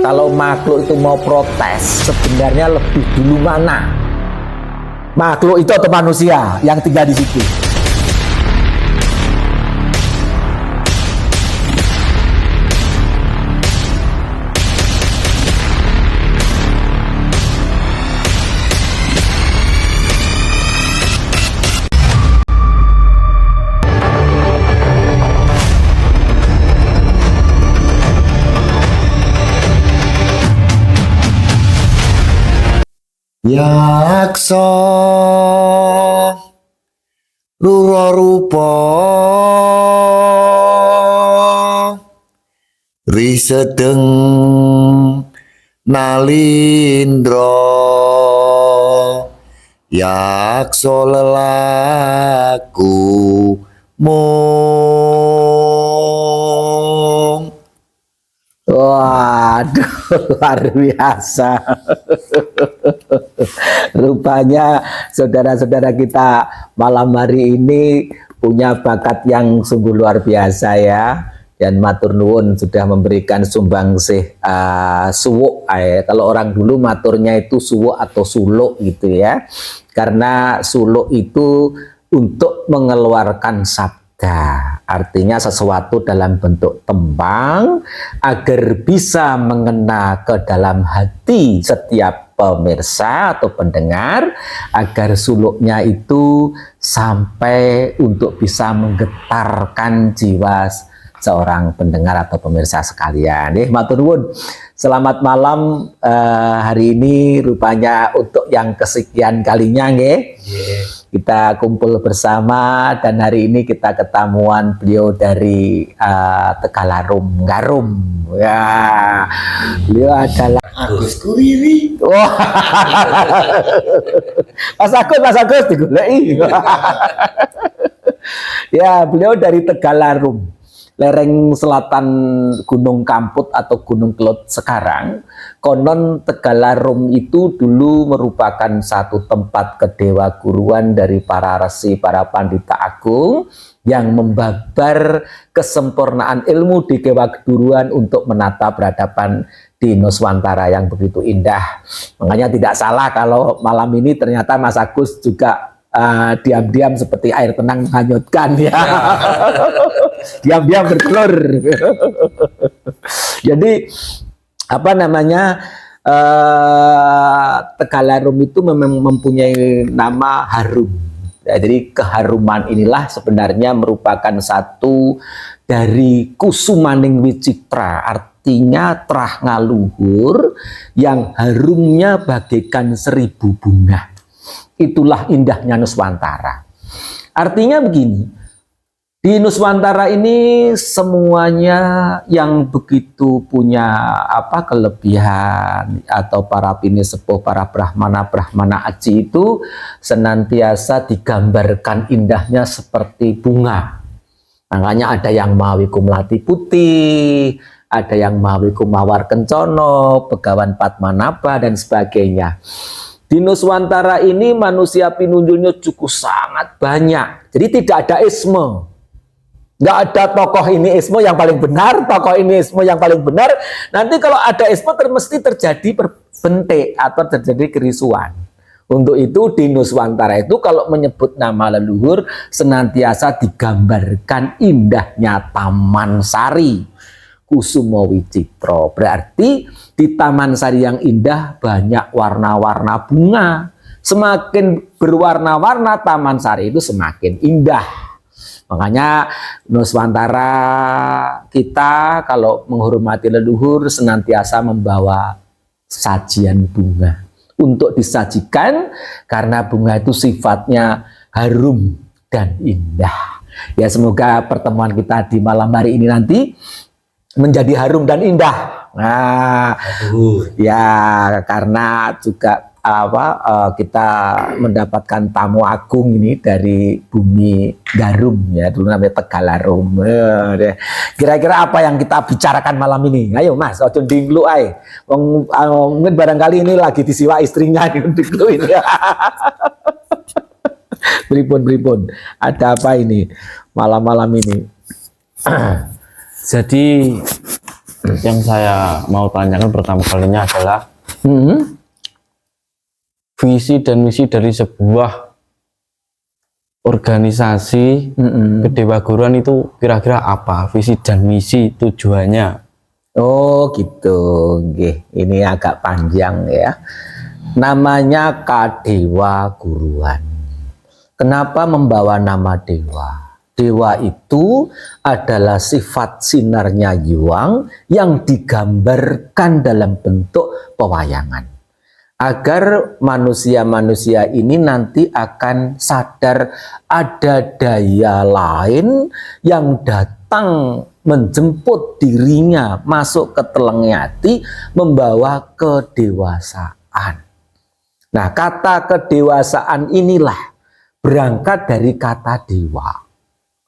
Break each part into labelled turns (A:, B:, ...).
A: Kalau makhluk itu mau protes, sebenarnya lebih dulu mana? Makhluk itu atau manusia yang tinggal di situ?
B: Yaksa lura rupa risedeng nalindra yaksa lelaku mung.
A: Waduh, luar biasa. Rupanya saudara-saudara kita malam hari ini punya bakat yang sungguh luar biasa ya. Dan matur nuwun sudah memberikan sumbangsih suwuk. Kalau orang dulu maturnya itu suwuk atau suluk gitu ya. Karena suluk itu untuk mengeluarkan sabda. Artinya sesuatu dalam bentuk tembang agar bisa mengena ke dalam hati setiap pemirsa atau pendengar, agar suluknya itu sampai untuk bisa menggetarkan jiwa seorang pendengar atau pemirsa sekalian. Matur nuwun. Selamat malam hari ini rupanya untuk yang kesekian kalinya nggih. Kita kumpul bersama dan hari ini kita ketemuan beliau dari Tegalarum Garum. Ya. Beliau adalah
B: Agus Kuriri.
A: Wah. Mas Agus digoleki. Ya, beliau dari Tegalarum, lereng selatan Gunung Kamput atau Gunung Kelud sekarang. Konon Tegalarum itu dulu merupakan satu tempat kedewa guruan dari para resi, para pandita agung yang membabar kesempurnaan ilmu di dewa keguruan untuk menata peradaban di Nuswantara yang begitu indah. Makanya tidak salah kalau malam ini ternyata Mas Agus juga diam-diam seperti air tenang menghanyutkan ya. Diam-diam bertelur. Jadi apa namanya, Tegalarum itu memang mempunyai nama harum. Ya, jadi keharuman inilah sebenarnya merupakan satu dari kusumaning wicitra, artinya terah ngaluhur yang harumnya bagaikan 1000 bunga. Itulah indahnya Nuswantara. Artinya begini, di Nuswantara ini semuanya yang begitu punya kelebihan atau para bini sepuh, para brahmana aji itu senantiasa digambarkan indahnya seperti bunga. Makanya ada yang mawiku melati putih, ada yang mawiku mawar kencono, begawan padmanaba dan sebagainya. Di Nuswantara ini manusia pinunjulnya cukup sangat banyak. Jadi tidak ada isme. Nggak ada tokoh ini isme yang paling benar, tokoh ini isme yang paling benar. Nanti kalau ada isme mesti terjadi perbentik atau terjadi kerisuan. Untuk itu di Nuswantara itu kalau menyebut nama leluhur senantiasa digambarkan indahnya Taman Sari Kusumo Wicitro. Berarti di Taman Sari yang indah banyak warna-warna bunga. Semakin berwarna-warna Taman Sari itu semakin indah. Makanya Nuswantara kita kalau menghormati leluhur senantiasa membawa sajian bunga untuk disajikan, karena bunga itu sifatnya harum dan indah. Ya, semoga pertemuan kita di malam hari ini nanti menjadi harum dan indah. Nah, ya karena juga kita mendapatkan tamu agung ini dari bumi Garum ya, dulu namanya Tegalarum. Kira-kira apa yang kita bicarakan malam ini? Ayo Mas, ojo dinglu ae. Mungkin barangkali ini lagi disiwa istrinya dinglu ini. Pripun. Ada apa ini malam-malam ini?
C: Jadi Yang saya mau tanyakan pertama kalinya adalah
A: Hmm.
C: visi dan misi dari sebuah organisasi kedewaguruan itu kira-kira apa? Visi dan misi tujuannya.
A: Oh gitu, nggih. Ini agak panjang ya. Namanya Kadewa Guruan. Kenapa membawa nama dewa? Dewa itu adalah sifat sinarnya Yuang yang digambarkan dalam bentuk pewayangan. Agar manusia-manusia ini nanti akan sadar ada daya lain yang datang menjemput dirinya masuk ke Telengyati membawa kedewasaan. Nah, kata kedewasaan inilah berangkat dari kata dewa.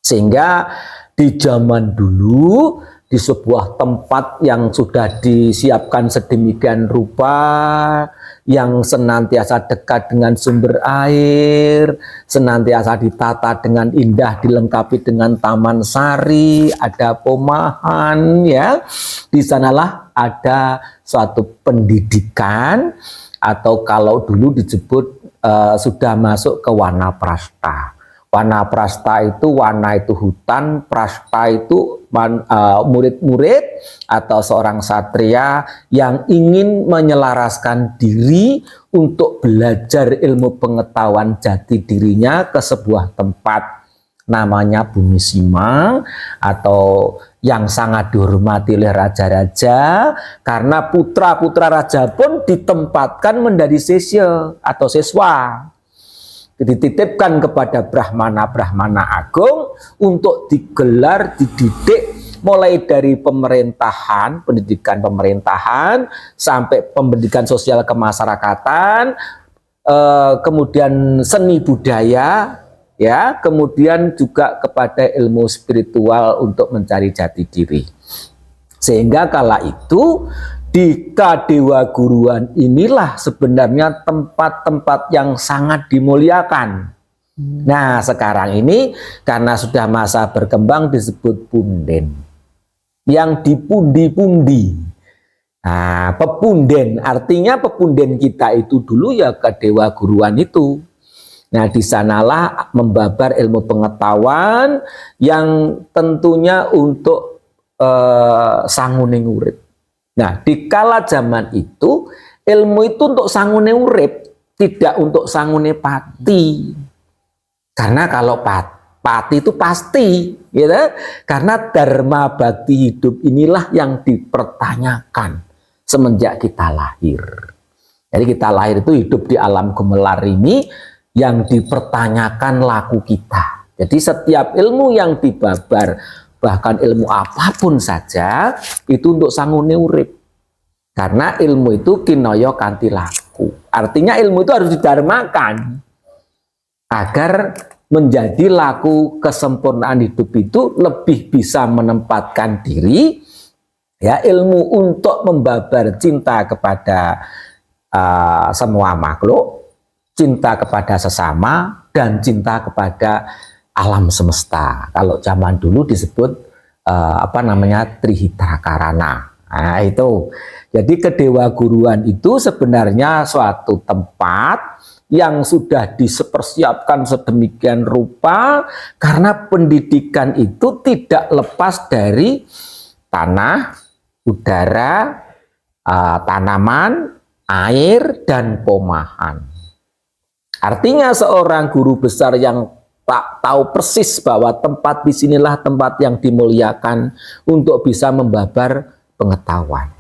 A: Sehingga di zaman dulu di sebuah tempat yang sudah disiapkan sedemikian rupa, yang senantiasa dekat dengan sumber air, senantiasa ditata dengan indah, dilengkapi dengan taman sari, ada pomahan, ya. Di sanalah ada suatu pendidikan, atau kalau dulu disebut sudah masuk ke wanaprasta. Wanaprasta itu, wana itu hutan, prasta itu murid-murid atau seorang satria yang ingin menyelaraskan diri untuk belajar ilmu pengetahuan jati dirinya ke sebuah tempat namanya Bumi Sima, atau yang sangat dihormati oleh raja-raja, karena putra-putra raja pun ditempatkan menjadi sisya atau siswa, dititipkan kepada Brahmana-Brahmana agung untuk digelar, dididik mulai dari pemerintahan, pendidikan pemerintahan sampai pendidikan sosial kemasyarakatan, kemudian seni budaya, ya, kemudian juga kepada ilmu spiritual untuk mencari jati diri. Sehingga kala itu di Kadewa Guruan inilah sebenarnya tempat-tempat yang sangat dimuliakan. Nah, sekarang ini karena sudah masa berkembang disebut punden, yang dipundi-pundi. Nah, pepunden artinya pepunden kita itu dulu ya Kadewa Guruan itu. Nah, di sanalah membabar ilmu pengetahuan yang tentunya untuk sanguning urip. Nah, di kala zaman itu, ilmu itu untuk sangune urip, tidak untuk sangune pati. Karena kalau pati itu pasti, gitu. Karena dharma bakti hidup inilah yang dipertanyakan semenjak kita lahir. Jadi kita lahir itu hidup di alam gemelar ini yang dipertanyakan laku kita. Jadi setiap ilmu yang dibabar, bahkan ilmu apapun saja, itu untuk sangune urip. Karena ilmu itu kinoyo kanthi laku. Artinya ilmu itu harus didarmakan agar menjadi laku kesempurnaan hidup itu lebih bisa menempatkan diri, ya, ilmu untuk membabar cinta kepada semua makhluk, cinta kepada sesama, dan cinta kepada alam semesta. Kalau zaman dulu disebut Trihitra Karana. Nah, itu. Jadi Kadewa Guruan itu sebenarnya suatu tempat yang sudah dipersiapkan sedemikian rupa karena pendidikan itu tidak lepas dari tanah, udara, tanaman, air, dan pomahan. Artinya seorang guru besar yang tak tahu persis bahwa tempat di sinilah tempat yang dimuliakan untuk bisa membabar pengetahuan.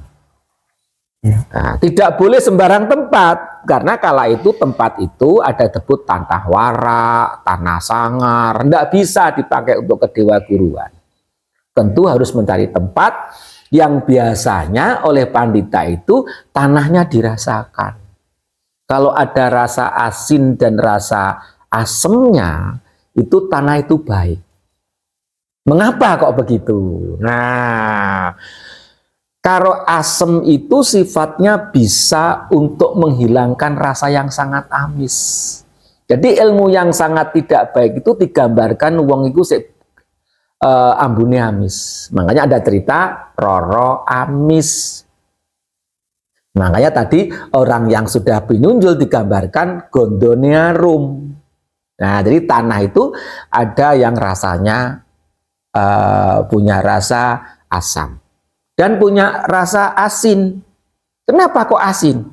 A: Nah, tidak boleh sembarang tempat, karena kala itu tempat itu ada disebut tanah wara, tanah sangar, tidak bisa dipakai untuk Kadewa Guruan. Tentu harus mencari tempat yang biasanya oleh pandita itu tanahnya dirasakan. Kalau ada rasa asin dan rasa asemnya, itu tanah itu baik. Mengapa kok begitu? Nah, kalau asem itu sifatnya bisa untuk menghilangkan rasa yang sangat amis. Jadi ilmu yang sangat tidak baik itu digambarkan wong iku ambune amis. Makanya ada cerita Roro amis. Makanya tadi orang yang sudah pinunjul digambarkan gondone arum. Nah, jadi tanah itu ada yang rasanya punya rasa asam dan punya rasa asin. Kenapa kok asin?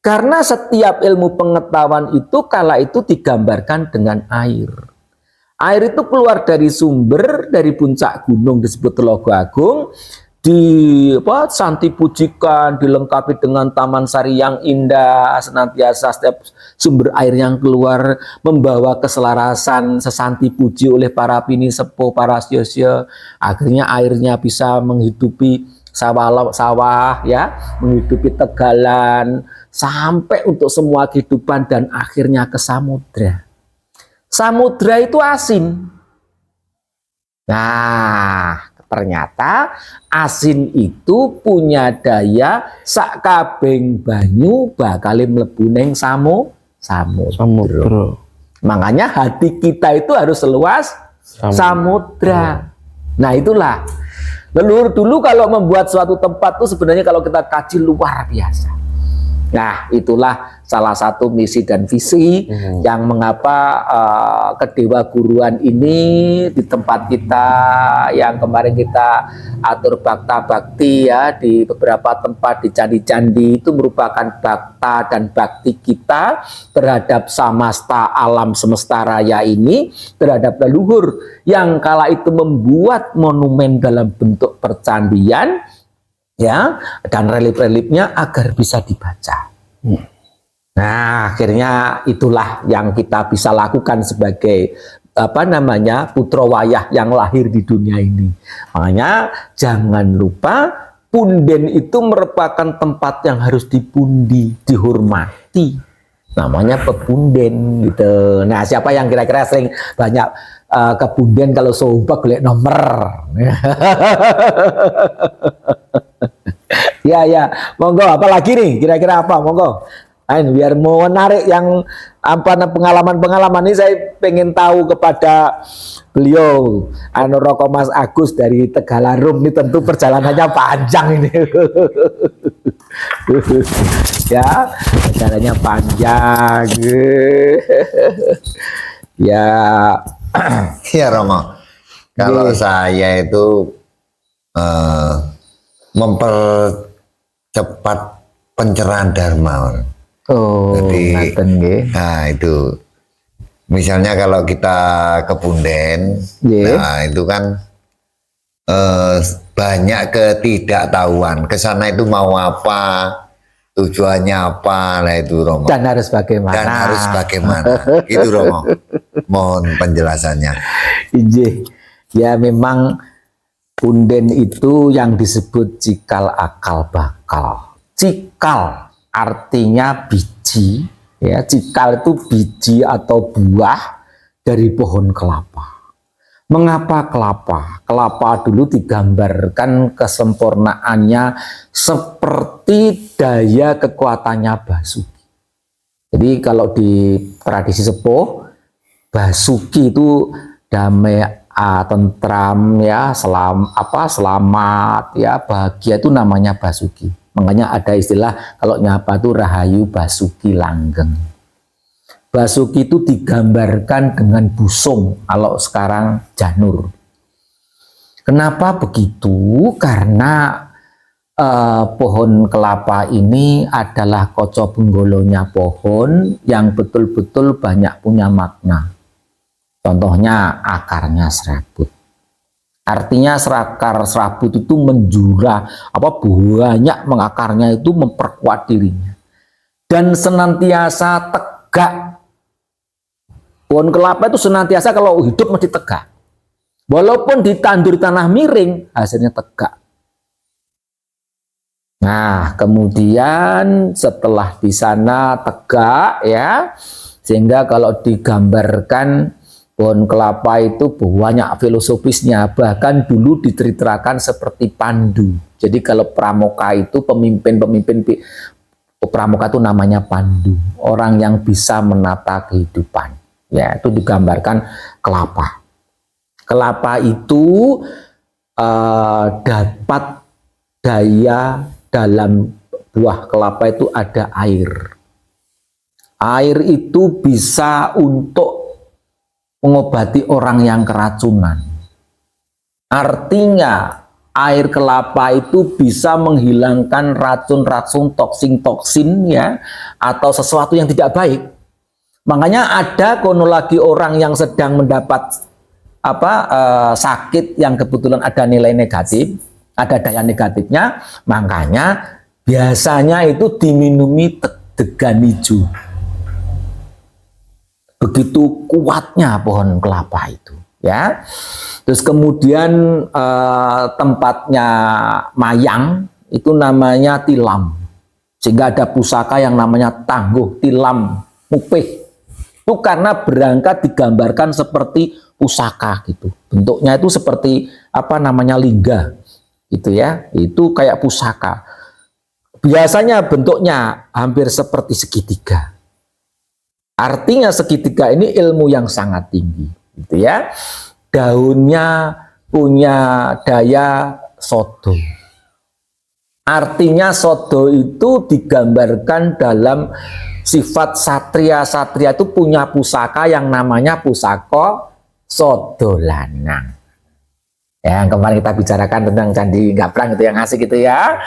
A: Karena setiap ilmu pengetahuan itu kala itu digambarkan dengan air. Air itu keluar dari sumber, dari puncak gunung disebut Telogo Agung, santi pujikan, dilengkapi dengan taman sari yang indah, senantiasa setiap sumber air yang keluar membawa keselarasan, sesanti puji oleh para pini sepuh, para sio-sio. Akhirnya airnya bisa menghidupi sawah ya, menghidupi tegalan, sampai untuk semua kehidupan dan akhirnya ke samudra. Samudra itu asin. Nah, ternyata asin itu punya daya sakabeng banyu bakal mlebu ning samudra. Makanya hati kita itu harus seluas samudra. Nah, itulah leluhur dulu kalau membuat suatu tempat itu sebenarnya kalau kita kaji luar biasa. Nah, itulah salah satu misi dan visi yang mengapa kedewa guruan ini di tempat kita yang kemarin kita atur bakta bakti ya di beberapa tempat di candi-candi itu merupakan bakta dan bakti kita terhadap samasta alam semesta raya ini, terhadap leluhur yang kala itu membuat monumen dalam bentuk percandian ya, dan relief-reliefnya agar bisa dibaca. Nah, akhirnya itulah yang kita bisa lakukan sebagai putra wayah yang lahir di dunia ini. Makanya jangan lupa punden itu merupakan tempat yang harus dipundi, dihormati. Namanya pepunden gitu. Nah, siapa yang kira-kira sering banyak ke punden kalau sobat golek nomor. Ya, monggo. Apalagi nih? Kira-kira apa? Monggo. Biar mau menarik yang pengalaman-pengalaman ini saya pengen tahu kepada beliau Roko Mas Agus dari Tegalarum ini tentu perjalanannya panjang ini. Ya, perjalanannya panjang. Ya.
B: Ya Romo, kalau saya itu mempercepat pencerahan dharma. Jadi, nah itu, misalnya kalau kita ke Punden, nah itu kan banyak ketidaktahuan. Kesana itu mau apa, tujuannya apa, lah itu Romo.
A: Dan harus bagaimana.
B: Itu Romo. Mohon penjelasannya.
A: Ya memang Punden itu yang disebut cikal akal bakal. Cikal artinya biji, ya cikal itu biji atau buah dari pohon kelapa. Mengapa kelapa? Kelapa dulu digambarkan kesempurnaannya seperti daya kekuatannya Basuki. Jadi kalau di tradisi sepuh, Basuki itu damai, tentram ya, selamat ya, bahagia itu namanya Basuki. Makanya ada istilah kalau nyapa itu Rahayu Basuki Langgeng. Basuki itu digambarkan dengan busung, kalau sekarang janur. Kenapa begitu? Karena pohon kelapa ini adalah koco benggolonya pohon yang betul-betul banyak punya makna. Contohnya akarnya serabut. Artinya serakar serabut itu menjura, banyak mengakarnya itu memperkuat dirinya. Dan senantiasa tegak. Pohon kelapa itu senantiasa kalau hidup mesti tegak. Walaupun ditandur tanah miring, hasilnya tegak. Nah, kemudian setelah di sana tegak ya, sehingga kalau digambarkan pohon kelapa itu banyak filosofisnya, bahkan dulu diceritakan seperti pandu. Jadi kalau pramuka itu pemimpin-pemimpin pramuka itu namanya pandu, orang yang bisa menata kehidupan. Ya, itu digambarkan kelapa. Kelapa itu dapat daya dalam buah kelapa itu ada air. Air itu bisa untuk mengobati orang yang keracunan. Artinya air kelapa itu bisa menghilangkan racun-racun, toksin-toksin ya, atau sesuatu yang tidak baik. Makanya ada kronologi orang yang sedang mendapat sakit yang kebetulan ada nilai negatif, ada daya negatifnya, makanya biasanya itu diminumi degan hijau. Begitu kuatnya pohon kelapa itu, ya. Terus kemudian tempatnya mayang itu namanya tilam, sehingga ada pusaka yang namanya tangguh tilam mupih. Itu karena berangkat digambarkan seperti pusaka gitu, bentuknya itu seperti lingga, gitu ya. Itu kayak pusaka. Biasanya bentuknya hampir seperti segitiga. Artinya segitiga ini ilmu yang sangat tinggi, gitu ya. Daunnya punya daya sodo. Artinya sodo itu digambarkan dalam sifat satria. Satria itu punya pusaka yang namanya pusaka sodo lanang. Yang kemarin kita bicarakan tentang Candi Gaprang itu yang asik itu ya.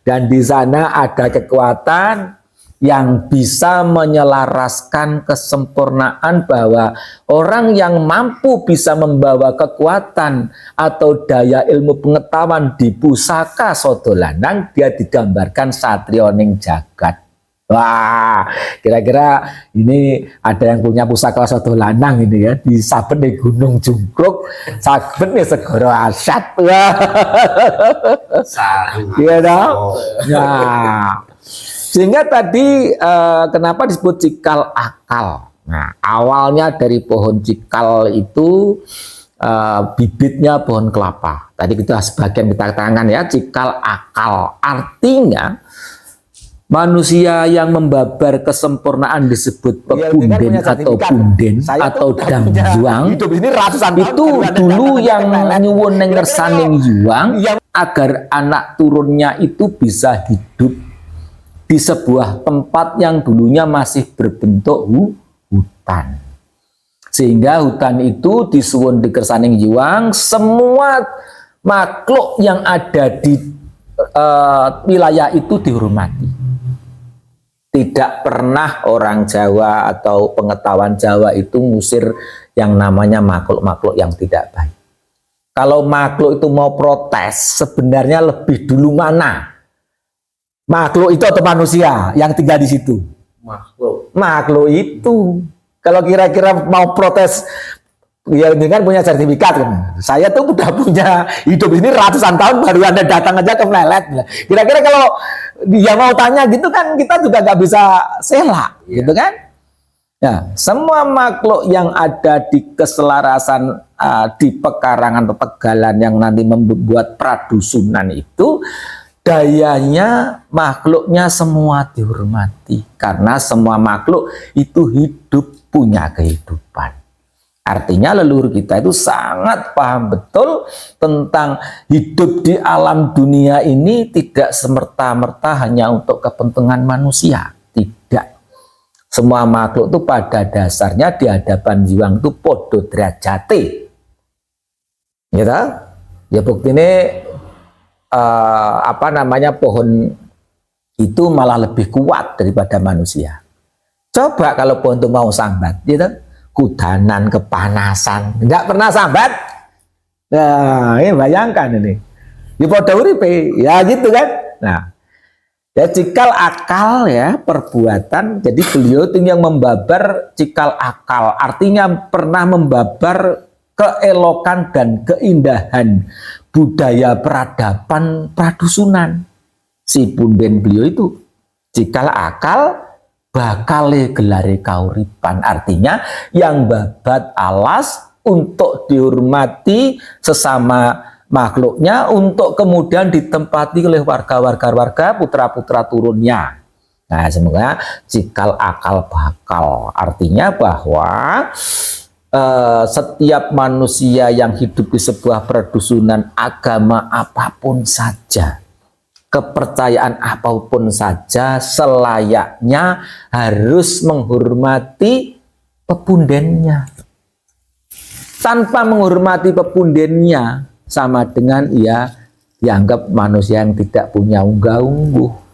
A: Dan di sana ada kekuatan yang bisa menyelaraskan kesempurnaan bahwa orang yang mampu bisa membawa kekuatan atau daya ilmu pengetahuan di pusaka sodo lanang, dia digambarkan satrio ning jagat. Wah, kira-kira ini ada yang punya pusaka sodo lanang ini ya, di saben Gunung Jungkruk, saben segoro asyat. Wah. Iya dong. Nah, sehingga tadi kenapa disebut cikal akal? Nah, awalnya dari pohon cikal itu bibitnya pohon kelapa. Tadi kita sebagian kita tangan ya, cikal akal. Artinya manusia yang membabar kesempurnaan disebut pepunden atau punden atau damjuang. Itu dulu yang nyuwun neng ngersaning juang agar anak turunnya itu bisa hidup di sebuah tempat yang dulunya masih berbentuk hutan. Sehingga hutan itu disuwun di kersaning jiwang, semua makhluk yang ada di wilayah itu dihormati. Tidak pernah orang Jawa atau pengetahuan Jawa itu ngusir yang namanya makhluk-makhluk yang tidak baik. Kalau makhluk itu mau protes, sebenarnya lebih dulu mana? Makhluk itu atau manusia yang tinggal di situ? Makhluk itu. Kalau kira-kira mau protes, ya ini kan punya sertifikat kan. Saya tuh udah punya hidup ini ratusan tahun, baru Anda datang aja ke Melelet. Kira-kira kalau dia mau tanya gitu kan, kita juga nggak bisa selak, gitu kan? Ya, semua makhluk yang ada di keselarasan di pekarangan atau tegalan yang nanti membuat pradusunan itu, dayanya makhluknya semua dihormati karena semua makhluk itu hidup, punya kehidupan. Artinya leluhur kita itu sangat paham betul tentang hidup di alam dunia ini tidak semerta-merta hanya untuk kepentingan manusia. Tidak. Semua makhluk itu pada dasarnya di hadapan jiwang itu podo derajate. Ya, ya bukti ini pohon itu malah lebih kuat daripada manusia. Coba kalau pohon itu mau sambat, gitu, kudanan, kepanasan, nggak pernah sambat. Nah, ini bayangkan ini. Di podo uripe, ya gitu kan. Nah, ya cikal akal ya perbuatan. Jadi beliau itu yang membabar cikal akal, artinya pernah membabar keelokan dan keindahan budaya peradaban pradusunan. Si punden beliau itu cikal akal bakale gelare kauripan, artinya yang babat alas untuk dihormati sesama makhluknya, untuk kemudian ditempati oleh warga putra-putra turunnya. Nah, semoga cikal akal bakal artinya bahwa setiap manusia yang hidup di sebuah perdusunan, agama apapun saja, kepercayaan apapun saja, selayaknya harus menghormati pepundennya. Tanpa menghormati pepundennya, sama dengan ia dianggap manusia yang tidak punya unggah-ungguh.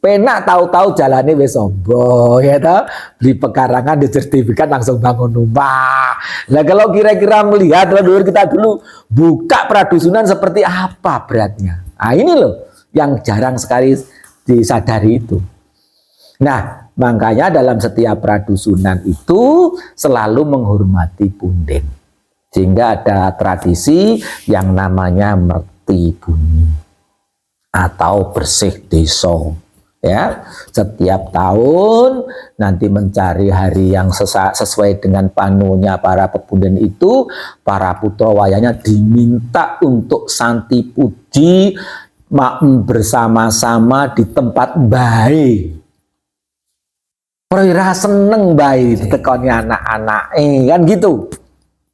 A: Penak tahu-tahu jalannya wis sombong, ya toh, beli pekarangan di sertifikat langsung bangun rumah. Nah kalau kira-kira melihat leluhur kita dulu buka pradusunan seperti apa beratnya. Nah ini loh yang jarang sekali disadari itu. Nah makanya dalam setiap pradusunan itu selalu menghormati punden. Sehingga ada tradisi yang namanya merti bumi atau bersih desa. Ya, setiap tahun nanti mencari hari yang sesuai dengan panunya para pepunden itu, para putra wayahnya diminta untuk santi puji makmum bersama-sama di tempat baik. Perwira seneng baik ditekoni anak-anak, kan gitu.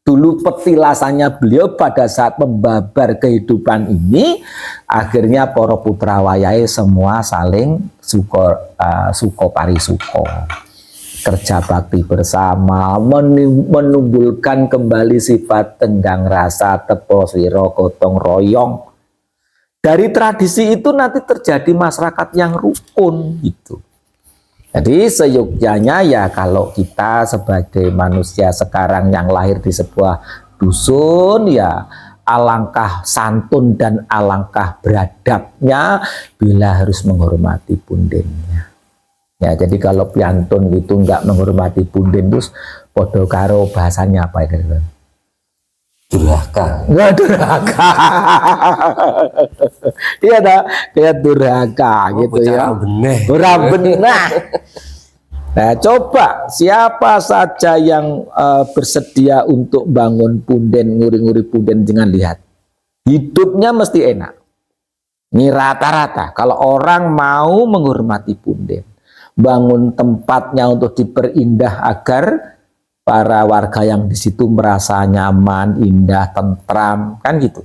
A: Dulu petilasannya beliau pada saat membabar kehidupan ini, akhirnya para putra wayahe semua saling suko parisuko, kerja bakti bersama, menumbuhkan kembali sifat tenggang rasa, tepo siro, gotong royong. Dari tradisi itu nanti terjadi masyarakat yang rukun gitu. Jadi seyogyanya ya kalau kita sebagai manusia sekarang yang lahir di sebuah dusun, ya alangkah santun dan alangkah beradabnya bila harus menghormati pundennya. Ya jadi kalau piantun gitu nggak menghormati punden terus podo karo bahasanya apa ya?
B: Durhaka.
A: Nggak durhaka. Iya dah, kayak durhaka gitu ya. Ora benar. Nah, coba siapa saja yang bersedia untuk bangun punden, nguri-nguri punden, jangan lihat. Hidupnya mesti enak. Ini rata-rata. Kalau orang mau menghormati punden, bangun tempatnya untuk diperindah agar para warga yang di situ merasa nyaman, indah, tentram, kan gitu.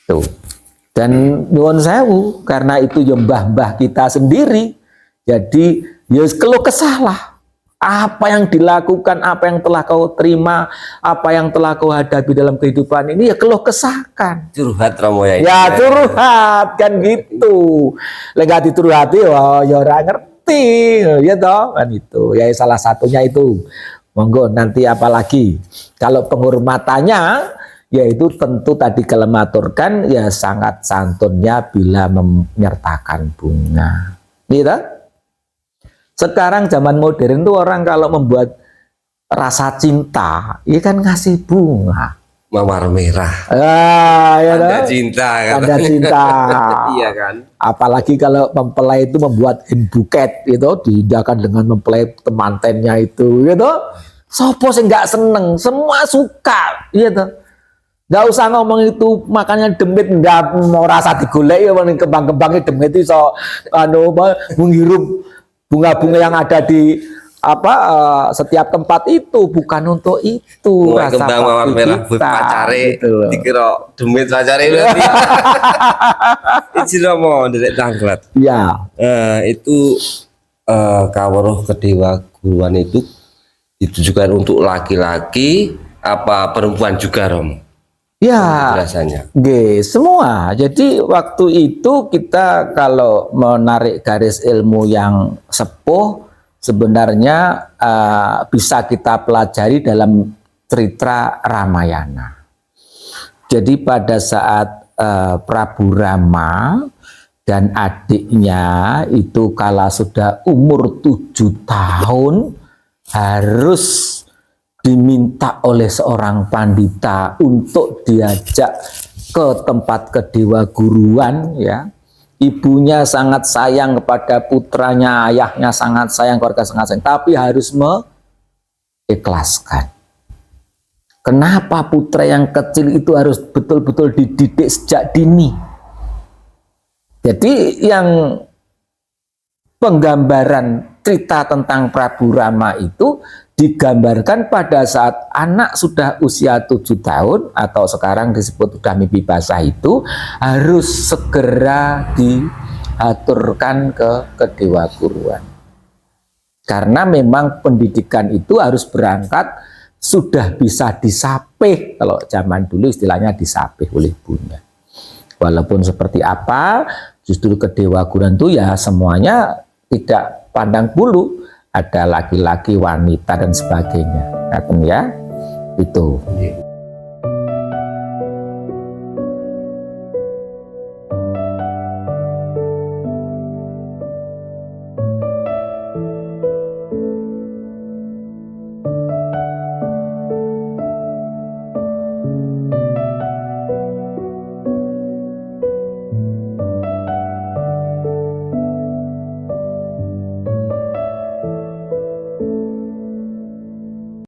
A: Tuh. Dan nyuwun sewu, karena itu ya mbah-mbah kita sendiri. Jadi ya keluh kesah lah. Apa yang dilakukan, apa yang telah kau terima, apa yang telah kau hadapi dalam kehidupan ini ya keluh kesahkan.
B: Curhat Romo ya.
A: Ya curhat kan gitu. Lagi dituruhati ya ora ngerti, ya toh kan itu. Ya salah satunya itu. Monggo nanti apalagi kalau penghormatannya yaitu tentu tadi kelematurkan ya sangat santunnya bila menyertakan bunga. Gitu? Sekarang zaman modern tuh orang kalau membuat rasa cinta, ya kan ngasih bunga.
B: Mawar merah.
A: Ya
B: Tanda cinta kan.
A: Tanda cinta.
B: Iya kan.
A: Apalagi kalau mempelai itu membuat buket itu diindahkan dengan mempelai temantennya itu, gitu. Sopo sih nggak seneng, semua suka, gitu. Nggak usah ngomong itu makanya demit nggak mau rasa digolek ya, kembang-kembangnya demit itu so menghirup bunga-bunga yang ada di setiap tempat itu bukan untuk itu.
B: Rasa kembang mawar merah buat pacare gitu. Dikira demit pacare berarti. Izin Romo Derek Tanglet.
A: Ya.
B: Itu kawruh kedewa guruan itu ditujukan untuk laki-laki apa perempuan juga Romo?
A: Ya,
B: rasanya.
A: Semua. Jadi waktu itu kita kalau menarik garis ilmu yang sepuh sebenarnya bisa kita pelajari dalam cerita Ramayana. Jadi pada saat Prabu Rama dan adiknya itu kala sudah umur 7 tahun harus diminta oleh seorang pandita untuk diajak ke tempat kedewa guruan, ya. Ibunya sangat sayang kepada putranya, ayahnya sangat sayang, keluarga sangat sayang, tapi harus mengikhlaskan. Kenapa putra yang kecil itu harus betul-betul dididik sejak dini? Jadi yang penggambaran cerita tentang Prabu Rama itu digambarkan pada saat anak sudah usia 7 tahun atau sekarang disebut sudah mimpi basah itu harus segera diaturkan ke kedewa guruan. Karena memang pendidikan itu harus berangkat sudah bisa disapih, kalau zaman dulu istilahnya disapih oleh Bunda. Walaupun seperti apa, justru kedewa guruan itu ya semuanya tidak pandang bulu, ada laki-laki, wanita dan sebagainya. Nah, ya itu.